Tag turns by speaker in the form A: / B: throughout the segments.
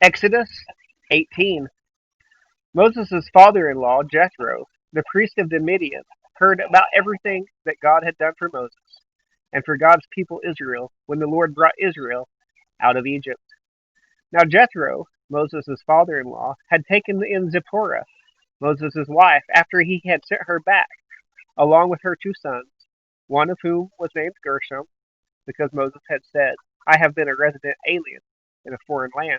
A: Exodus 18. Moses' father-in-law, Jethro, the priest of the Midian, heard about everything that God had done for Moses and for God's people Israel when the Lord brought Israel out of Egypt. Now Jethro, Moses' father-in-law, had taken in Zipporah, Moses' wife, after he had sent her back, along with her 2 sons, one of whom was named Gershom, because Moses had said, I have been a resident alien in a foreign land,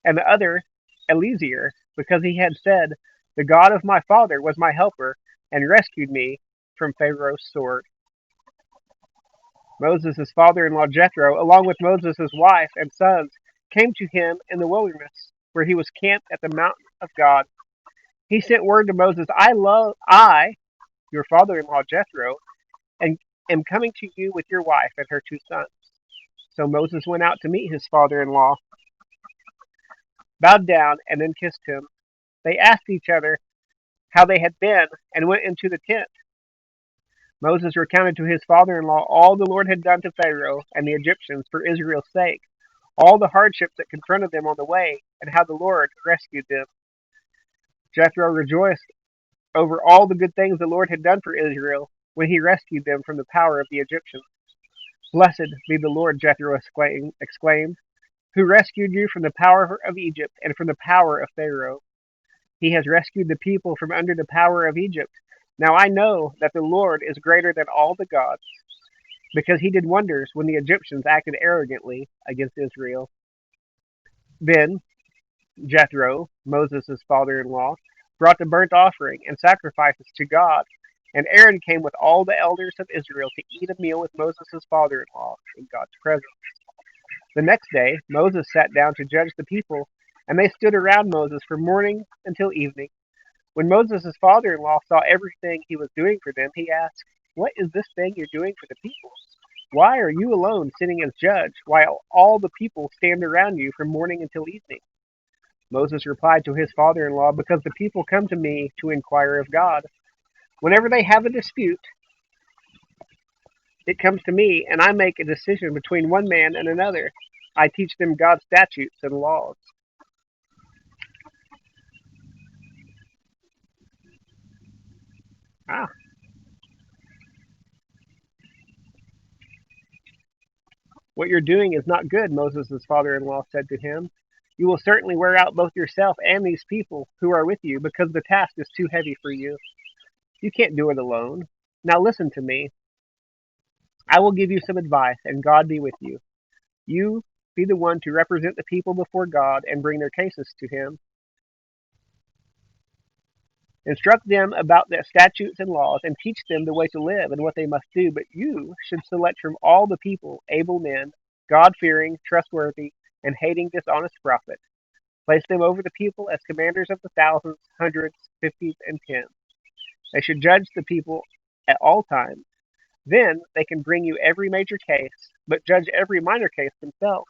A: and the other Eleazar, because he had said, the God of my father was my helper and rescued me from Pharaoh's sword. Moses' father-in-law Jethro, along with Moses' wife and sons, came to him in the wilderness, where he was camped at the mountain of God. He sent word to Moses, I, your father-in-law Jethro, and am coming to you with your wife and her 2 sons. So Moses went out to meet his father-in-law, bowed down, and then kissed him. They asked each other how they had been and went into the tent. Moses recounted to his father-in-law all the Lord had done to Pharaoh and the Egyptians for Israel's sake, all the hardships that confronted them on the way, and how the Lord rescued them. Jethro rejoiced over all the good things the Lord had done for Israel when he rescued them from the power of the Egyptians. Blessed be the Lord, Jethro exclaimed, who rescued you from the power of Egypt and from the power of Pharaoh. He has rescued the people from under the power of Egypt. Now I know that the Lord is greater than all the gods, because he did wonders when the Egyptians acted arrogantly against Israel. Then Jethro, Moses' father-in-law, brought the burnt offering and sacrifices to God, and Aaron came with all the elders of Israel to eat a meal with Moses' father-in-law in God's presence. The next day Moses sat down to judge the people, and they stood around Moses from morning until evening. When Moses' father-in-law saw everything he was doing for them, he asked, What is this thing you're doing for the people? Why are you alone sitting as judge, while all the people stand around you from morning until evening? Moses replied to his father-in-law, Because the people come to me to inquire of God. Whenever they have a dispute, it comes to me, and I make a decision between one man and another. I teach them God's statutes and laws. Ah, what you're doing is not good, Moses' father-in-law said to him. You will certainly wear out both yourself and these people who are with you, because the task is too heavy for you. You can't do it alone. Now listen to me. I will give you some advice, and God be with you. You be the one to represent the people before God and bring their cases to him. Instruct them about the statutes and laws, and teach them the way to live and what they must do. But you should select from all the people able men, God-fearing, trustworthy, and hating dishonest profit. Place them over the people as commanders of the thousands, hundreds, fifties, and tens. They should judge the people at all times. Then they can bring you every major case, but judge every minor case themselves.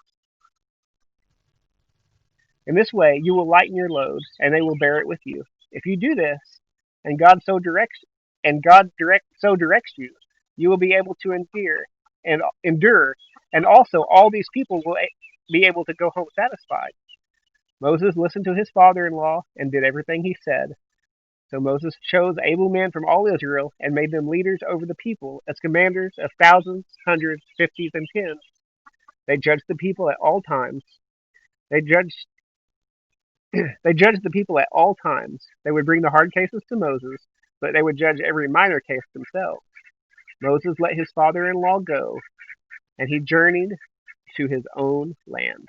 A: In this way, you will lighten your load, and they will bear it with you. If you do this, and God so directs you, you will be able to endure, and also all these people will be able to go home satisfied. Moses listened to his father-in-law and did everything he said. So Moses chose able men from all Israel and made them leaders over the people as commanders of thousands, hundreds, fifties, and tens. They judged the people at all times. They judged They judged the people at all times. They would bring the hard cases to Moses, but they would judge every minor case themselves. Moses let his father-in-law go, and he journeyed to his own land.